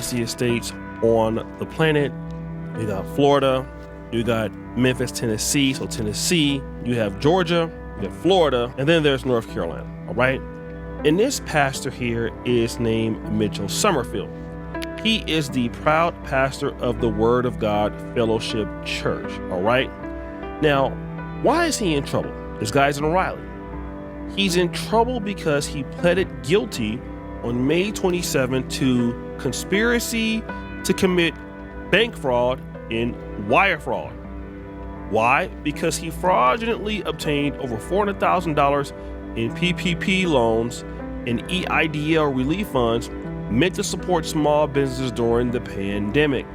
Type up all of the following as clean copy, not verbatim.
wealthiest states on the planet. You got Florida, you got Memphis, Tennessee. So Tennessee, you have Georgia, you have Florida, and then there's North Carolina, all right? And this pastor here is named Mitchell Summerfield. He is the proud pastor of the Word of God Fellowship Church, all right? Now, why is he in trouble? This guy's in Raleigh. He's in trouble because he pleaded guilty on May 27 to conspiracy to commit bank fraud and wire fraud. Why? Because he fraudulently obtained over $400,000 in PPP loans and EIDL relief funds meant to support small businesses during the pandemic.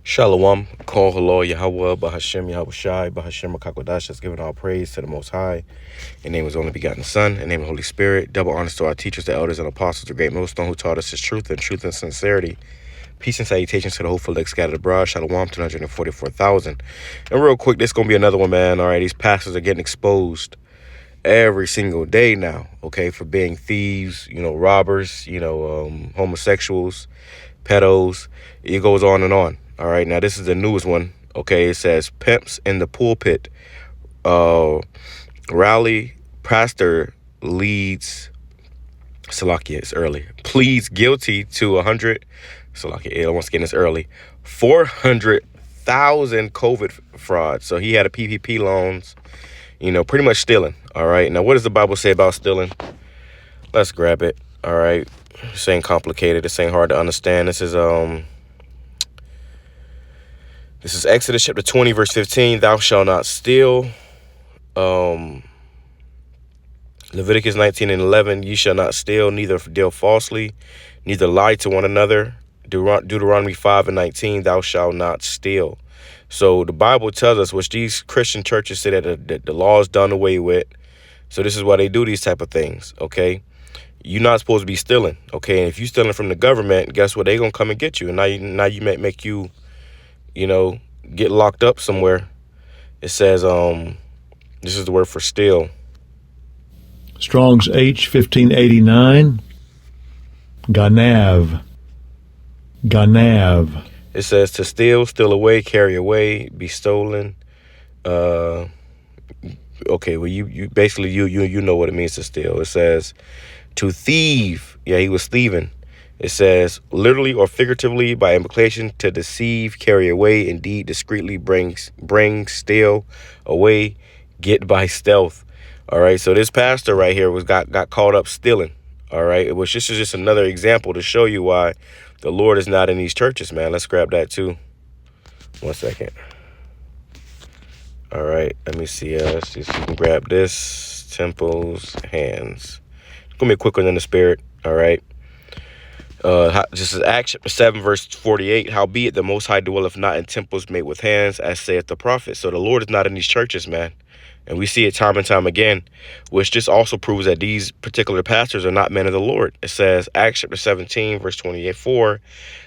Shalom, call HALAL, YAHAWAH, BAHASHAM, YAHAWASHI, BAHASHAM, QADASH. Let's give it all praise to the Most High. In name of His only begotten Son, in the name of the Holy Spirit. Double honors to our teachers, the elders, and apostles, the great millstone who taught us His truth and sincerity. Peace and salutations to the hopeful elect scattered abroad. Shalom to 144,000. And real quick, this is going to be another one, man. All right, these pastors are getting exposed every single day now, okay, for being thieves, robbers, homosexuals, pedos. It goes on and on. All right, now this is the newest one. Okay, it says pimps in the pulpit. Rally pastor leads. Salakia, it's early. Pleads guilty to 100. Salakia, once again, it's early. 400,000 COVID fraud. So he had a PPP loans. Pretty much stealing. All right. Now, what does the Bible say about stealing? Let's grab it. All right. This ain't complicated. This ain't hard to understand. This is Exodus chapter 20, verse 15. Thou shalt not steal. Leviticus 19 and 11. Ye shall not steal, neither deal falsely, neither lie to one another. Deuteronomy 5 and 19. Thou shalt not steal. So the Bible tells us, which these Christian churches say that the law is done away with. So this is why they do these type of things, okay? You're not supposed to be stealing, okay? And if you're stealing from the government, guess what? They're going to come and get you. And now you make you, get locked up somewhere. It says, this is the word for steal. Strong's H 1589. Ganav. It says to steal, steal away, carry away, be stolen. Okay, well you basically you know what it means to steal. It says to thieve. Yeah, he was thieving. It says literally or figuratively by implication to deceive, carry away, indeed discreetly bring, steal away, get by stealth. All right, so this pastor right here got caught up stealing. All right, it was just another example to show you why the Lord is not in these churches, man. Let's grab that too. 1 second. All right, let me see. Let's see if you can grab this. Temples, hands. It's gonna be a quick one in the spirit. All right. This is Acts chapter 7, verse 48. Howbeit the Most High dwelleth not in temples made with hands, as saith the prophet. So the Lord is not in these churches, man. And we see it time and time again, which just also proves that these particular pastors are not men of the Lord. It says, Acts chapter 17, verse 28,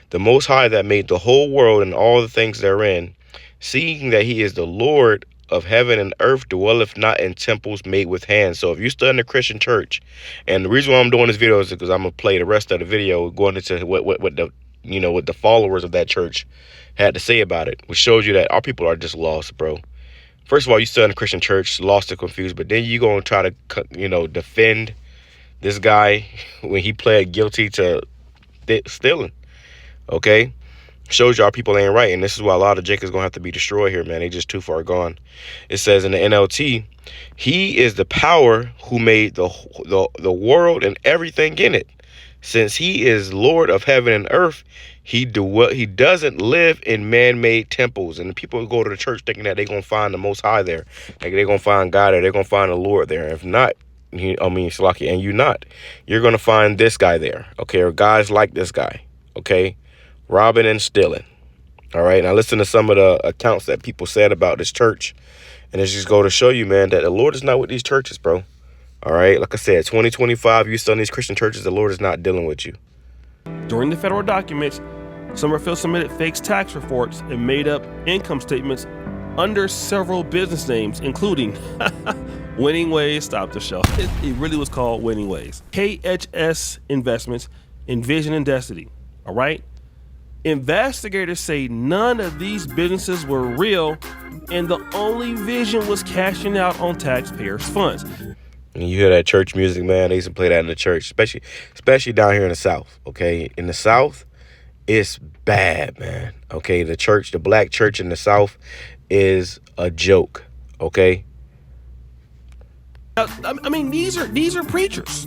the Most High that made the whole world and all the things therein, seeing that he is the Lord of heaven and earth, dwelleth not in temples made with hands. So if you study in a Christian church, and the reason why I'm doing this video is because I'm going to play the rest of the video going into what the what the followers of that church had to say about it, which shows you that our people are just lost, bro. First of all, you still in a Christian church, lost and confused, but then you going to try to, defend this guy when he pled guilty to stealing, okay? Shows you our people ain't right, and this is why a lot of Jacob's going to have to be destroyed here, man. They just too far gone. It says in the NLT, he is the power who made the world and everything in it. Since he is Lord of heaven and earth, he doesn't live in man-made temples. And the people who go to the church thinking that they're going to find the Most High there. Like they're going to find God there. They're going to find the Lord there. If not, Salaki, and you're not, you're going to find this guy there. Okay, or guys like this guy. Okay, robbing and stealing. All right, now listen to some of the accounts that people said about this church. And it's just go to show you, man, that the Lord is not with these churches, bro. All right, like I said, 2025, you still in these Christian churches, the Lord is not dealing with you. During the federal documents, Summerfield submitted fake tax reports and made up income statements under several business names, including Winning Ways. Stop the show. It really was called Winning Ways. KHS Investments, Envision and Destiny. All right. Investigators say none of these businesses were real, and the only vision was cashing out on taxpayers' funds. And you hear that church music, man. They used to play that in the church, especially down here in the South. Okay, in the South, it's bad, man. Okay, the black church in the South is a joke. Okay. I mean, these are preachers,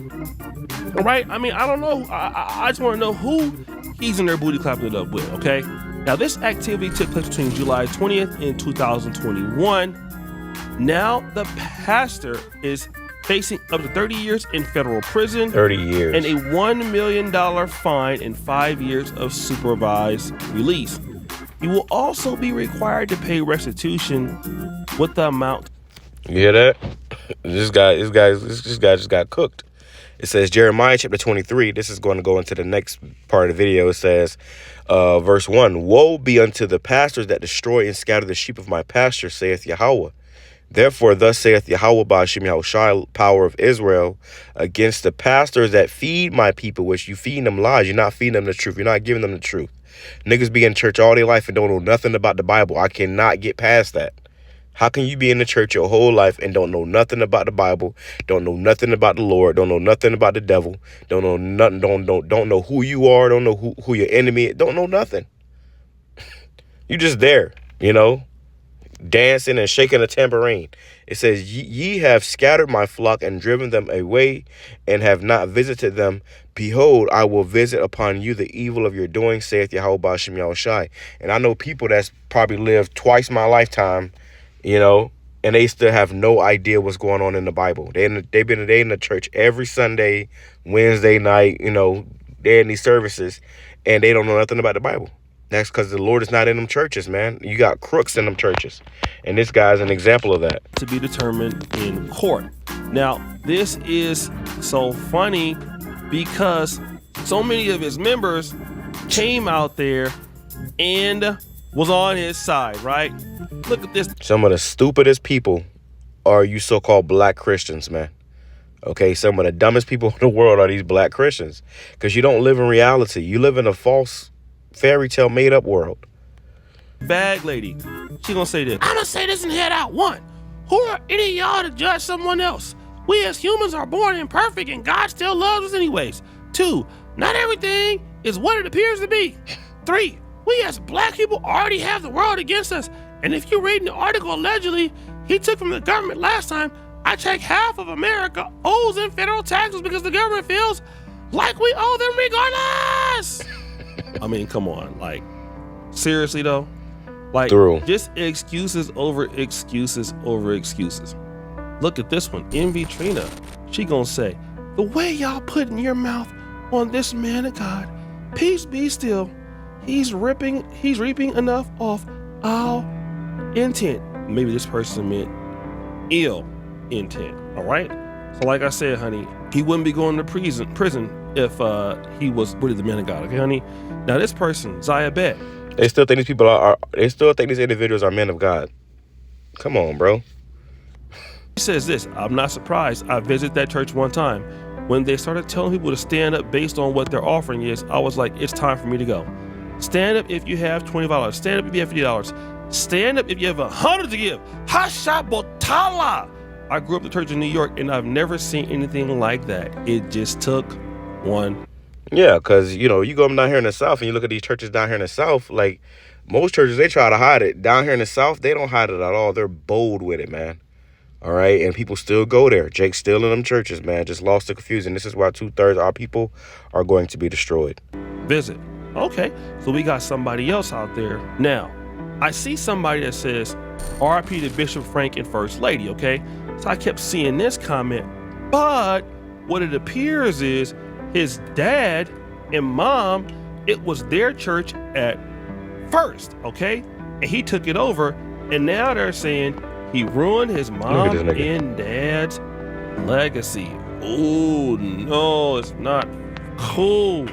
all right? I mean, I don't know. I just want to know who he's in their booty clapping it up with, okay? Now, this activity took place between July 20th and 2021. Now, the pastor is facing up to 30 years in federal prison. 30 years. And a $1 million fine and 5 years of supervised release. He will also be required to pay restitution with the amount. You hear that? This guy just got cooked. It says Jeremiah chapter 23. This is going to go into the next part of the video. It says, verse 1, woe be unto the pastors that destroy and scatter the sheep of my pasture, saith Yahawah. Therefore, thus saith Yahawah, BAHASHAM, Yahawashi, power of Israel, against the pastors that feed my people, which you feed them lies. You're not feeding them the truth. You're not giving them the truth. Niggas be in church all their life and don't know nothing about the Bible. I cannot get past that. How can you be in the church your whole life and don't know nothing about the Bible, don't know nothing about the Lord, don't know nothing about the devil, don't know nothing, don't know who you are, don't know who your enemy is, don't know nothing. You just there, you know, dancing and shaking a tambourine. It says, ye have scattered my flock and driven them away and have not visited them. Behold, I will visit upon you the evil of your doing, saith Yahawah, BAHASHAM, Yahawashi. And I know people that's probably lived twice my lifetime, you know, and they still have no idea what's going on in the Bible. They've been in the church every Sunday, Wednesday night, you know, they're in these services, and they don't know nothing about the Bible. That's because the Lord is not in them churches, man. You got crooks in them churches, and this guy's an example of that. To be determined in court. Now, this is so funny because so many of his members came out there and was on his side, right? Look at this. Some of the stupidest people are you so-called black Christians, man. Okay, some of the dumbest people in the world are these black Christians because you don't live in reality. You live in a false fairy tale made up world. Bag lady, she gonna say this. I'm gonna say this and head out. 1, who are any of y'all to judge someone else? We as humans are born imperfect and God still loves us anyways. 2, not everything is what it appears to be. 3, we as black people already have the world against us. And if you're reading the article allegedly he took from the government last time, I check half of America owes in federal taxes because the government feels like we owe them regardless. I mean, come on, like, seriously though? Like, just excuses over excuses over excuses. Look at this one, Envy Trina. She gonna say, the way y'all putting your mouth on this man of God, peace be still. He's reaping enough off our intent. Maybe this person meant ill intent. All right. So like I said, honey, he wouldn't be going to prison if he was really the man of God. Okay, honey. Now this person, Zaya Bet. They still think these people they still think these individuals are men of God. Come on, bro. He says this, I'm not surprised. I visited that church one time. When they started telling people to stand up based on what their offering is, I was like, it's time for me to go. Stand up if you have $20. Stand up if you have $50. Stand up if you have $100 to give. Hashabotala. I grew up in the church in New York, and I've never seen anything like that. It just took one. Yeah, because, you know, you go down here in the South, and you look at these churches down here in the South, like, most churches, they try to hide it. Down here in the South, they don't hide it at all. They're bold with it, man. All right, and people still go there. Jake's still in them churches, man. Just lost the confusion. This is why 2/3 of our people are going to be destroyed. Visit. Okay, so we got somebody else out there. Now, I see somebody that says, RIP to Bishop Frank and First Lady, okay? So I kept seeing this comment, but what it appears is his dad and mom, it was their church at first, okay? And he took it over, and now they're saying he ruined his mom and dad's legacy. Oh, no, it's not cool.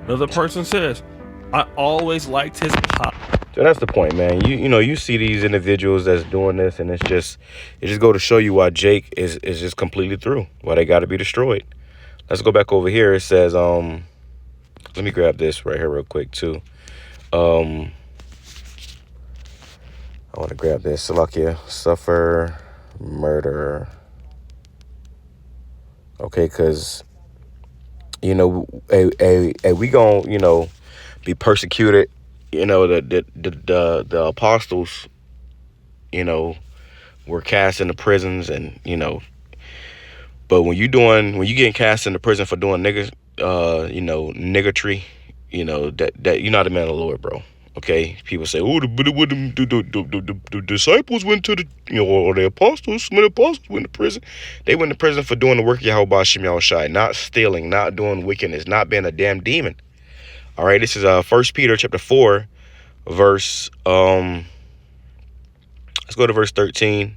Another person says, I always liked his pop. So that's the point, man. You know, you see these individuals that's doing this, and it just go to show you why Jake is just completely through, why they got to be destroyed. Let's go back over here. It says, Let me grab this right here real quick too. I want to grab this. Salakia, suffer murder. Okay, because we gonna be persecuted. The apostles, were cast into prisons, and but when you getting cast into prison for doing niggertry, that you're not a man of the Lord, bro. Okay, people say, oh, the disciples went to or the apostles. Some of the apostles went to prison. They went to prison for doing the work of YAHAWASHI, not stealing, not doing wickedness, not being a damn demon. All right, this is 1 Peter chapter 4, verse. Let's go to verse 13.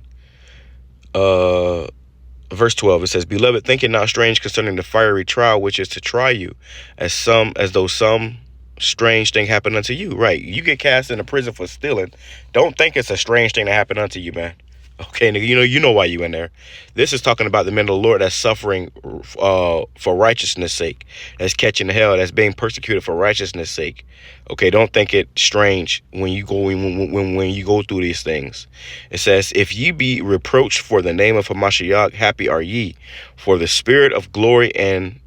Verse 12, it says, Beloved, think it not strange concerning the fiery trial which is to try you, as though some strange thing happened unto you. Right. You get cast into prison for stealing. Don't think it's a strange thing that happened unto you, man. Okay, nigga, you know why you in there. This is talking about the men of the Lord that's suffering for righteousness' sake, that's catching hell, that's being persecuted for righteousness' sake. Okay, don't think it strange when you go when you go through these things. It says, if ye be reproached for the name of Hamashiach, happy are ye, for the spirit of glory and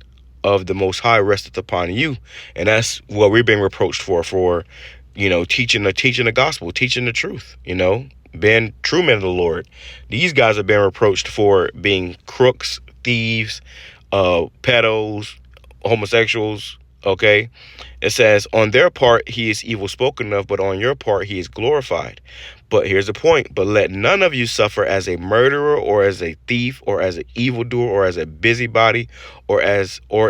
of the Most High resteth upon you. And that's what we're being reproached for teaching the gospel, teaching the truth, being true men of the Lord. These guys are being reproached for being crooks, thieves, pedos, homosexuals. Okay, it says, on their part he is evil spoken of, but on your part he is glorified. But here's the point: but let none of you suffer as a murderer, or as a thief, or as an evildoer, or as a busybody, or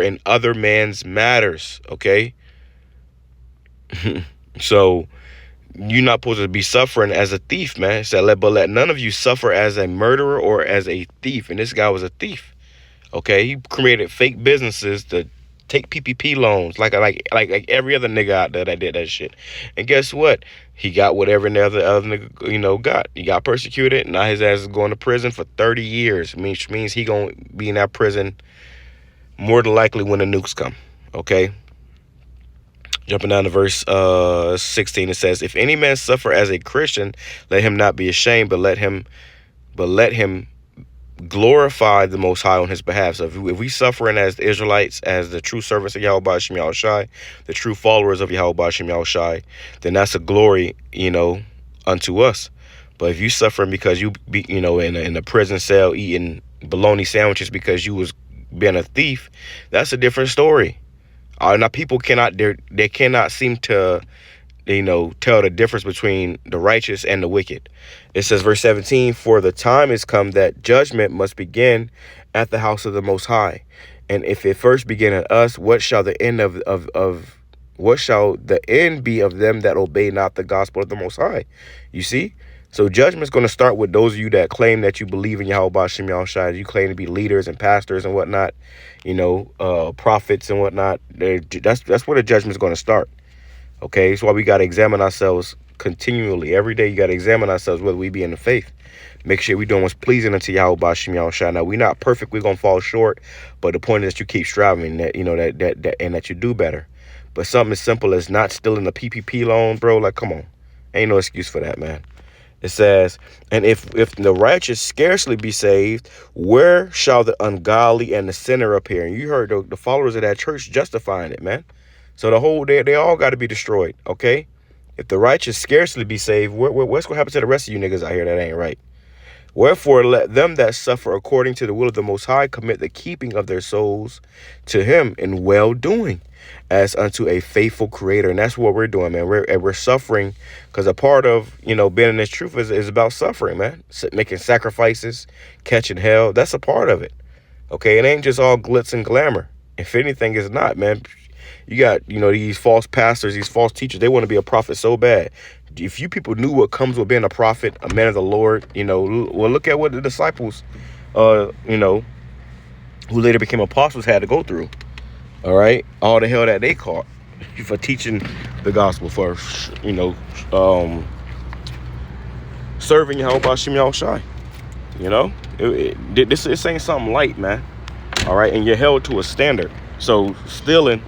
in other man's matters. Okay, so you're not supposed to be suffering as a thief, man. It said, but let none of you suffer as a murderer or as a thief. And this guy was a thief. Okay, he created fake businesses to take PPP loans, like every other nigga out there that did that shit. And guess what? He got whatever other nigga got. He got persecuted. Now his ass is going to prison for 30 years, which means he gonna be in that prison more than likely when the nukes come. Okay. Jumping down to verse 16, it says, if any man suffer as a Christian, let him not be ashamed, but let him glorify the Most High on his behalf. So if we suffering as the Israelites, as the true servants of YAHAWASHI, the true followers of YAHAWASHI, then that's a glory, unto us. But if you suffering because you be, in a prison cell eating bologna sandwiches because you was being a thief, that's a different story. Now people cannot seem to tell the difference between the righteous and the wicked. It says, verse 17, for the time is come that judgment must begin at the house of the Most High. And if it first begin at us, what shall the end what shall the end be of them that obey not the gospel of the Most High? You see? So judgment's going to start with those of you that claim that you believe in YAHAWASHI, you claim to be leaders and pastors and whatnot, prophets and whatnot. That's where the judgment's going to start. Okay, that's why we got to examine ourselves continually. Every day you got to examine ourselves whether we be in the faith. Make sure we're doing what's pleasing unto YAHAWASHI. Now, we're not perfect. We're going to fall short. But the point is that you keep striving, that that you do better. But something as simple as not stealing a PPP loan, bro, like, come on. Ain't no excuse for that, man. It says, and if the righteous scarcely be saved, where shall the ungodly and the sinner appear? And you heard the followers of that church justifying it, man. So the whole day, they all got to be destroyed, okay? If the righteous scarcely be saved, what's going to happen to the rest of you niggas out here that ain't right? Wherefore, let them that suffer according to the will of the Most High commit the keeping of their souls to him in well-doing, as unto a faithful creator. And that's what we're doing, man. We're suffering because a part of, being in this truth is about suffering, man. Making sacrifices, catching hell. That's a part of it, okay? It ain't just all glitz and glamour. If anything, it's not, man. You got, these false pastors, these false teachers. They want to be a prophet so bad. If you people knew what comes with being a prophet, a man of the Lord, well, look at what the disciples, who later became apostles had to go through. All right. All the hell that they caught for teaching the gospel, for, serving YAHAWASHI. This ain't something light, man. All right. And you're held to a standard. So stealing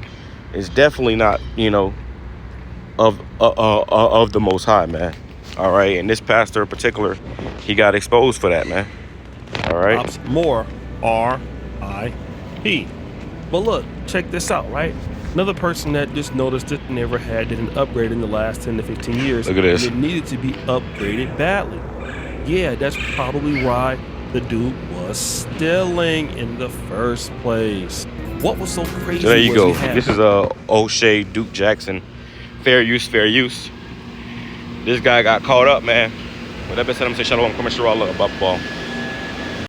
is definitely not, you know, of the Most High, man. All right, and this pastor in particular, he got exposed for that, man. All right. Ops more R.I.P. But look, check this out, right? Another person that just noticed it never had did an upgrade in the last 10 to 15 years. Look at this. And it needed to be upgraded badly. Yeah, that's probably why the dude was stealing in the first place. What was so crazy? So there you was go. he had- This is O'Shea Duke Jackson. Fair use, fair use. This guy got caught up, man. With that being said, I'm saying shalom. Come and show Allah. Bye, bye.